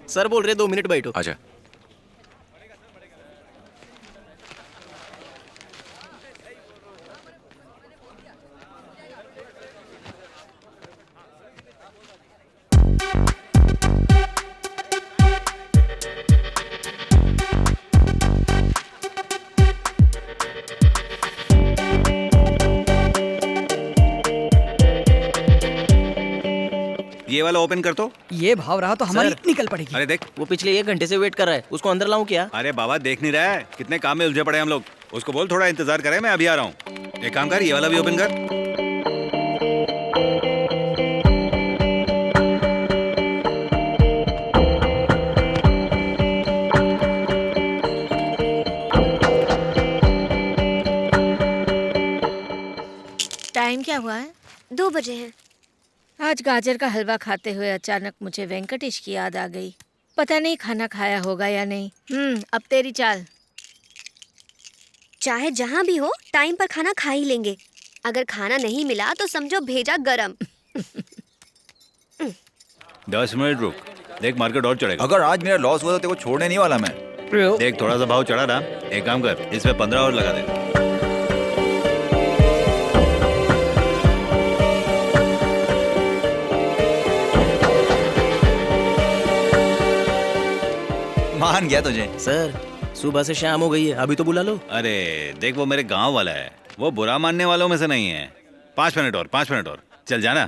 Sir बोल रहे 2 minute बैठो। आजा। ये वाला ओपन कर तो। ये भाव रहा तो हमारी सर। निकल पड़ेगी। अरे देख, वो पिछले 1 घंटे से वेट कर रहा है, उसको अंदर लाऊं क्या? अरे बाबा देख नहीं रहा है, कितने काम में उलझे पड़े हैं हम लोग। उसको बोल थोड़ा इंतजार करे, मैं अभी आ रहा हूँ। एक काम कर, ये वाला भी ओपन कर। टाइम क्या हुआ है? 2 बजे हैं। आज गाजर का हलवा खाते हुए अचानक मुझे वेंकटेश की याद आ गई। पता नहीं खाना खाया होगा या नहीं। अब तेरी चाल। चाहे जहाँ भी हो टाइम पर खाना खा ही लेंगे। अगर खाना नहीं मिला तो समझो भेजा गरम। 10 मिनट रुक, देख मार्केट और चढ़ेगा। अगर आज मेरा लॉस हुआ तो तेरे को छोड़ने नहीं वाला मैं। देख थोड़ा सा भाव चढ़ा ना, एक काम कर, इसमें 15 और लगा दे। मान गया तुझे। सर सुबह से शाम हो गई है, अभी तो बुला लो। अरे देख, वो मेरे गांव वाला है, वो बुरा मानने वालों में से नहीं है। 5 मिनट और, 5 मिनट और, चल जाना।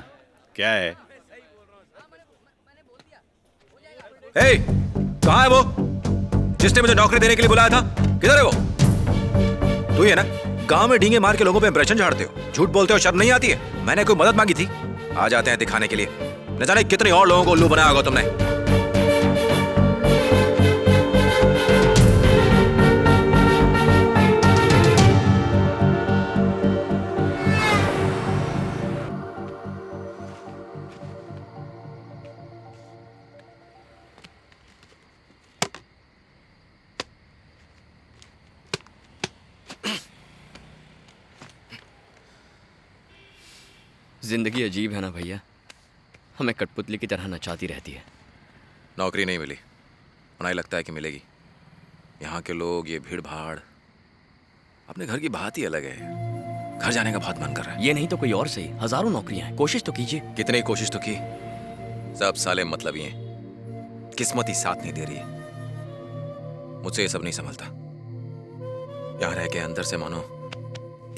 क्या है? ए, कहाँ है वो जिसने मुझे नौकरी देने के लिए बुलाया था? किधर है वो? तू ही है ना, गांव में डींगे मार के लोगों पे इंप्रेशन झाड़ते हो, झूठ बोलते हो, शर्म नहीं आती है? मैंने कोई मदद मांगी थी, आ जाते हैं दिखाने के लिए। न जाने कितने और लोगों को उल्लू बनाया होगा तुमने। जिंदगी अजीब है ना भैया, हमें कठपुतली की तरह नचाती रहती है। नौकरी नहीं मिली, उन्हें लगता है कि मिलेगी। यहाँ के लोग, ये भीड़ भाड़, अपने घर की बात ही अलग है। घर जाने का बहुत मन कर रहा है। ये नहीं तो कोई और सही, हजारों नौकरियां हैं, कोशिश तो कीजिए। कितनी कोशिश तो की, सब साले मतलबी हैं, किस्मत ही साथ नहीं दे रही है। मुझसे ये सब नहीं संभलता। यहाँ रह के अंदर से मानो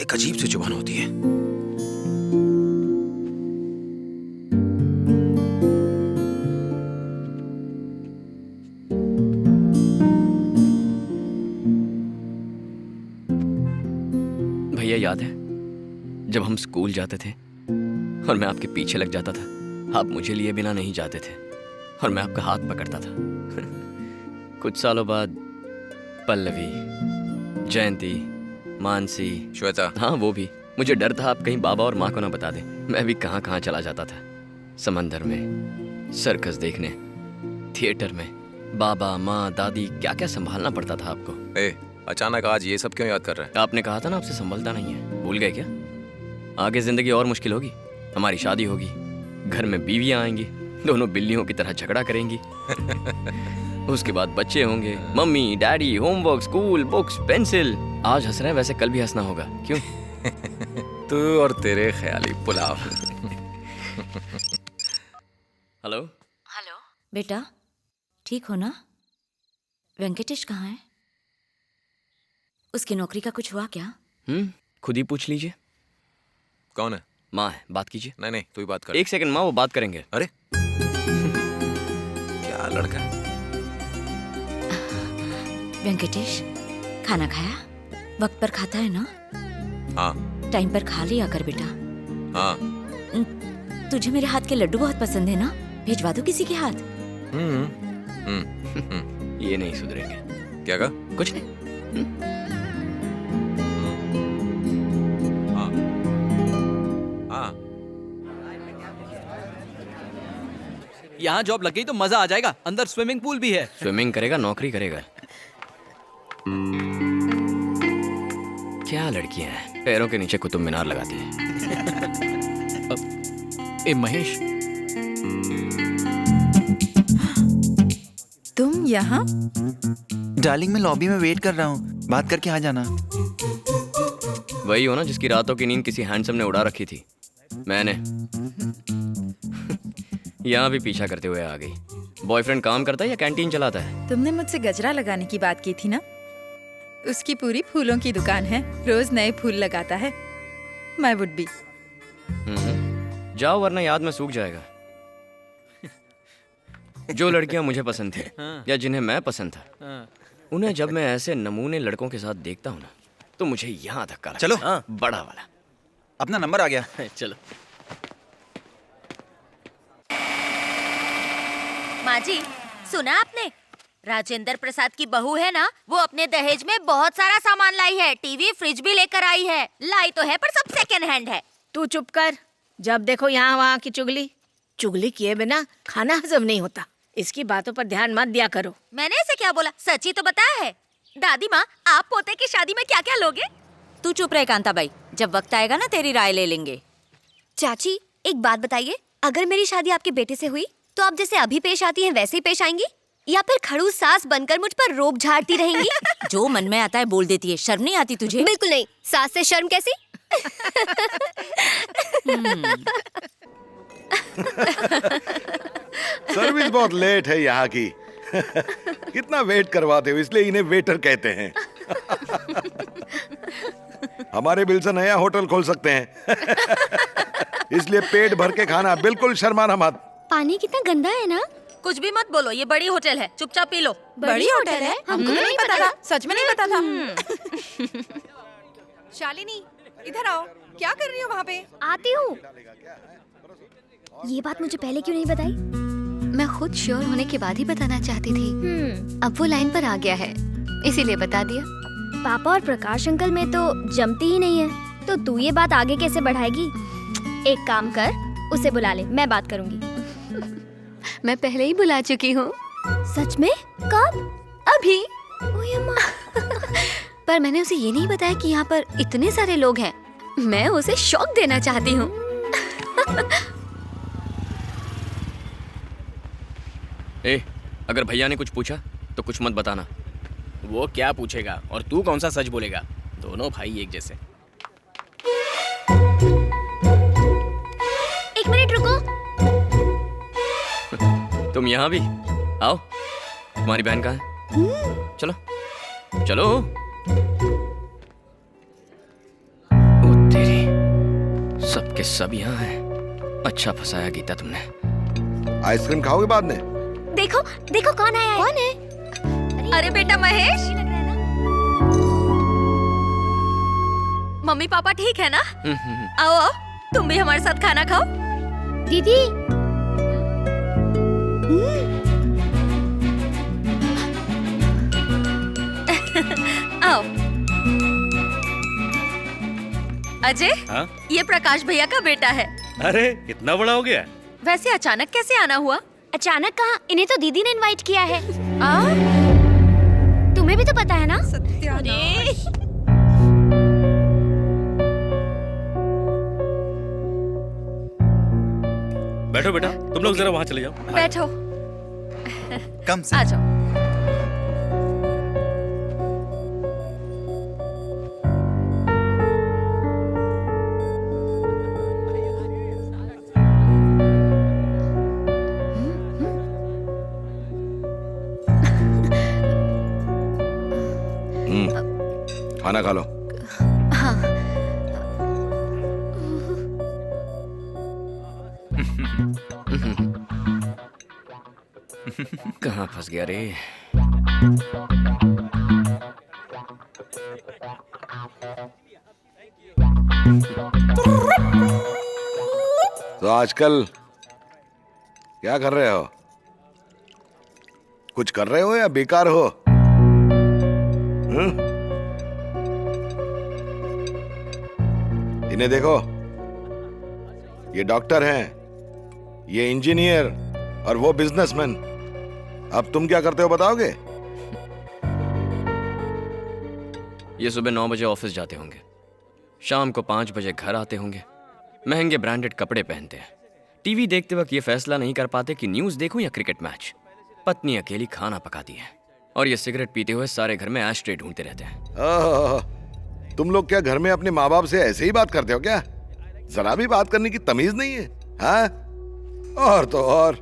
एक अजीब सी जुबान होती है। भैया याद है जब हम स्कूल जाते थे और मैं आपके पीछे लग जाता था, आप मुझे लिए बिना नहीं जाते थे और मैं आपका हाथ पकड़ता था। कुछ सालों बाद पल्लवी, जयंती, मानसी, श्वेता, हाँ वो भी। मुझे डर था आप कहीं बाबा और माँ को ना बता दें। मैं भी कहाँ कहाँ चला जाता था, समंदर में, सर्कस देखने, थिएटर में। बाबा, माँ, दादी, क्या क्या संभालना पड़ता था आपको। अचानक आज ये सब क्यों याद कर रहा है? आपने कहा था ना आपसे संभलता नहीं है, भूल गए क्या? आगे जिंदगी और मुश्किल होगी, हमारी शादी होगी, घर में बीवियां आएंगी, दोनों बिल्लियों की तरह झगड़ा करेंगी। उसके बाद बच्चे होंगे, mummy, daddy, homework, school, books, pencil. आज हंस रहे हैं, वैसे कल भी हंसना होगा, क्यों? तू और तेरे ख्याली पुलाव। हेलो हेलो बेटा, ठीक हो ना? वेंकटेश कहाँ है? उसकी नौकरी का कुछ हुआ क्या? खुद ही पूछ लीजिए। कौन है? माँ है, बात कीजिए। नहीं, तू ही बात कर। 1 सेकंड माँ, वो बात करेंगे। अरे क्या लड़का है। वेंकटेश, खाना खाया? वक्त पर खाता है ना? हाँ। टाइम पर खा लिया कर बेटा। हाँ। तुझे मेरे हाथ के लड्डू बहुत पसंद है ना? भिजवा दो किसी के हाथ। ये नहीं सुधरेंगे। क्या कहा? कुछ नहीं। यहाँ जॉब लग गई तो मजा आ जाएगा, अंदर स्विमिंग पूल भी है। स्विमिंग करेगा, नौकरी करेगा। क्या लड़कियां हैं, पैरों के नीचे कुतुब मीनार लगाती हैं। ए महेश, तुम यहाँ? डार्लिंग मैं लॉबी में वेट कर रहा हूँ, बात करके आ जाना। वही हो ना जिसकी रातों की नींद किसी हैंडसम ने उड़ा रखी थी। मैंने यहाँ भी पीछा करते हुए आ गई। बॉयफ्रेंड काम करता है या कैंटीन चलाता है? तुमने मुझसे गजरा लगाने की बात की थी ना? उसकी पूरी फूलों की दुकान है, रोज नए फूल लगाता है। My would be. जाओ वरना याद में सूख जाएगा। जो लड़कियां मुझे पसंद थी या जिन्हें मैं पसंद था, उन्हें जब मैं ऐसे नमूने लड़कों के साथ देखता हूँ ना, तो मुझे यहाँ धक्का लगता है। चलो बड़ा वाला। अपना नंबर आ गया। चलो। माँ जी, सुना आपने? राजेंद्र प्रसाद की बहू है ना, वो अपने दहेज में बहुत सारा सामान लाई है। टीवी फ्रिज भी लेकर आई है। लाई तो है पर सब सेकेंड हैंड है। तू चुप कर। जब देखो यहाँ वहाँ की चुगली। चुगली किए बिना खाना हजम नहीं होता। इसकी बातों पर ध्यान मत दिया करो। मैंने ऐसे क्या बोला? सच ही तो बताया है। दादी माँ, आप पोते की शादी में क्या क्या लोगे? तू चुप रहे कांताबाई, जब वक्त आएगा ना तेरी राय ले लेंगे। चाची एक बात बताइए, अगर मेरी शादी आपके बेटे से हुई तो आप जैसे अभी पेश आती हैं वैसे ही पेश आएंगी, या फिर खड़ूस सास बनकर मुझ पर रोब झाड़ती रहेंगी? जो मन में आता है बोल देती है। शर्म नहीं आती तुझे? बिल्कुल नहीं। सास से शर्म कैसी? सर्विस बहुत लेट है यहाँ की। कितना वेट करवाते हो, इसलिए इन्हें वेटर कहते हैं। हमारे बिल से नया होटल खोल सकते हैं। इसलिए पेट भर के खाना, बिल्कुल शर्माना मत। पानी कितना गंदा है ना। कुछ भी मत बोलो, ये बड़ी होटल है, चुपचाप पी लो। बड़ी होटल है? हमको नहीं पता था, सच में नहीं पता था। शालिनी इधर आओ, क्या कर रही हो वहाँ पे? आती हूँ। ये बात मुझे पहले क्यों नहीं बताई? मैं खुद श्योर होने के बाद ही बताना चाहती थी। अब वो लाइन पर आ गया है, इसीलिए बता दिया। पापा और प्रकाश अंकल में तो जमती ही नहीं है, तो तू ये बात आगे कैसे बढ़ाएगी? एक काम कर, उसे बुला ले, मैं बात करूंगी। मैं पहले ही बुला चुकी हूँ। सच में? कब? अभी। ओए माँ। पर मैंने उसे ये नहीं बताया कि यहाँ पर इतने सारे लोग हैं। मैं उसे शॉक देना चाहती हूँ। ए, अगर भैया ने कुछ पूछा तो कुछ मत बताना। वो क्या पूछेगा और तू कौन सा सच बोलेगा? दोनों भाई एक जैसे। एक मिनट रुको। तुम यहाँ भी आओ। तुम्हारी बहन कहाँ है? चलो चलो। ओ तेरी, सबके सब यहाँ हैं। अच्छा फंसाया गीता तुमने। आइसक्रीम खाओगे बाद में? देखो देखो कौन आया है। कौन है? अरे बेटा महेश, मम्मी पापा ठीक है ना? आओ आओ, तुम भी हमारे साथ खाना खाओ। दीदी। आओ। अजय, हाँ? ये प्रकाश भैया का बेटा है। अरे इतना बड़ा हो गया? वैसे अचानक कैसे आना हुआ? अचानक कहाँ, इन्हें तो दीदी ने इनवाइट किया है। तुम्हें भी तो पता है ना? बैठो बेटा, तुम लोग जरा वहाँ चले जाओ। बैठो। कम से आ जाओ। खाना खा लो। कहाँ फंस गया रे? तो आजकल क्या कर रहे हो? कुछ कर रहे हो या बेकार हो? इन्हें देखो, ये डॉक्टर हैं, ये इंजीनियर और वो बिजनेसमैन। अब तुम क्या करते हो बताओगे? ये सुबह 9 बजे ऑफिस जाते होंगे, शाम को 5 बजे घर आते होंगे, महंगे ब्रांडेड कपड़े पहनते हैं। टीवी देखते वक्त ये फैसला नहीं कर पाते कि न्यूज़ देखूं या क्रिकेट मैच। पत्नी अकेली खाना पकाती है और ये सिगरेट पीते हुए सारे घर में एशट्रे ढूंढते रहते हैं। तुम लोग क्या घर में अपने माँ बाप से ऐसे ही बात करते हो क्या? जरा भी बात करने की तमीज नहीं है? हाँ? और तो और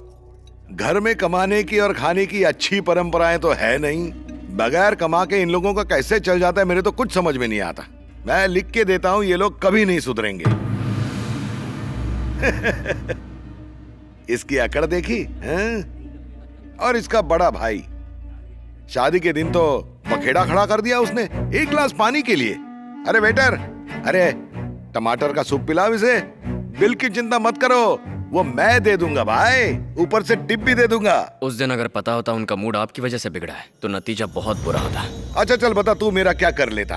घर में कमाने की और खाने की अच्छी परंपराएं तो है नहीं। बगैर कमा के इन लोगों का कैसे चल जाता है मेरे तो कुछ समझ में नहीं आता। मैं लिख के देता हूं ये लोग कभी नहीं सुधरेंगे। इसकी अकड़ देखी हैं? और इसका बड़ा भाई शादी के दिन तो बखेड़ा खड़ा कर दिया उसने 1 गिलास पानी के लिए। अरे वेटर, अरे टमाटर का सूप पिलाओ इसे। बिल की चिंता मत करो, वो मैं दे दूंगा भाई, ऊपर से टिप भी दे दूंगा। उस दिन अगर पता होता उनका मूड आपकी वजह से बिगड़ा है तो नतीजा बहुत बुरा होता। अच्छा चल बता, तू मेरा क्या कर लेता?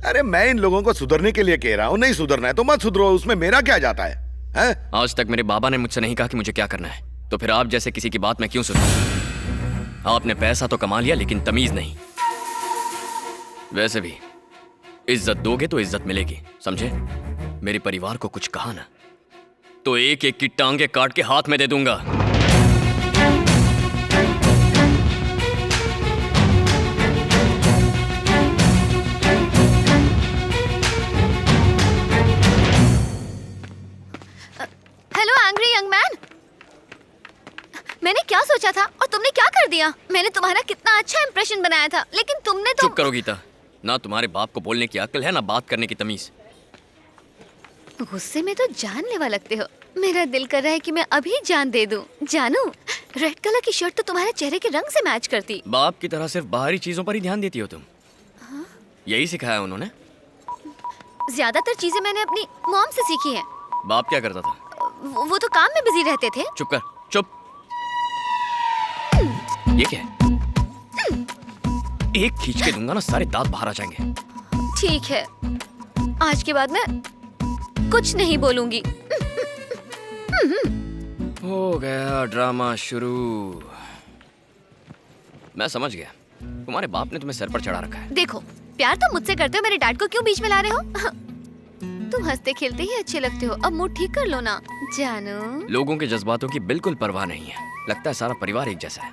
अरे मैं इन लोगों को सुधरने के लिए कह रहा हूँ, नहीं सुधरना है तो मत सुधरो, उसमें मेरा क्या जाता है? आज तक मेरे बाबा ने मुझसे नहीं कहा कि मुझे क्या करना है, तो फिर आप जैसे किसी की बात मैं क्यों सुनूं? आपने पैसा तो कमा लिया लेकिन तमीज नहीं। वैसे भी इज्जत दोगे तो इज्जत मिलेगी, समझे? मेरे परिवार को कुछ कहा ना तो एक एक की टांगे काट के हाथ में दे दूंगा। हेलो एंग्री यंग मैन, मैंने क्या सोचा था और तुमने क्या कर दिया? मैंने तुम्हारा कितना अच्छा इंप्रेशन बनाया था, लेकिन तुमने तो... चुप करो गीता, ना तुम्हारे बाप को बोलने की अक्ल है ना बात करने की तमीज। गुस्से में तो जानलेवा लगते हो। मेरा दिल कर रहा है कि मैं अभी जान दे दूं। जानू, रेड कलर की शर्ट तो तुम्हारे चेहरे के रंग से मैच करती। बाप की तरह सिर्फ बाहरी चीजों पर ही ध्यान देती हो तुम। हाँ? यही सिखाया उन्होंने? ज्यादातर चीजें मैंने अपनी मॉम से सीखी हैं। बाप क्या करता था? वो तो काम में बिजी रहते थे। चुप कर, चुप। ये क्या है? एक खींच के दूंगा ना सारे दांत बाहर आ जाएंगे। ठीक है, आज के बाद मैं कुछ नहीं बोलूंगी। हो गया ड्रामा शुरू। मैं समझ गया, तुम्हारे बाप ने तुम्हें सर पर चढ़ा रखा है। देखो, प्यार तो मुझसे करते हो, मेरे डैड को क्यों बीच में ला रहे हो? तुम हंसते खेलते ही अच्छे लगते हो, अब मूड ठीक कर लो ना जानू। लोगों के जज्बातों की बिल्कुल परवाह नहीं है, लगता है सारा परिवार एक जैसा है।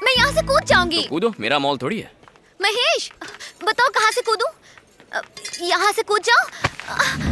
मैं यहाँ से कूद जाऊंगी। तो कूदो, मेरा मॉल थोड़ी है। महेश, बताओ कहाँ से कूदूं? यहाँ से कूद जाओ।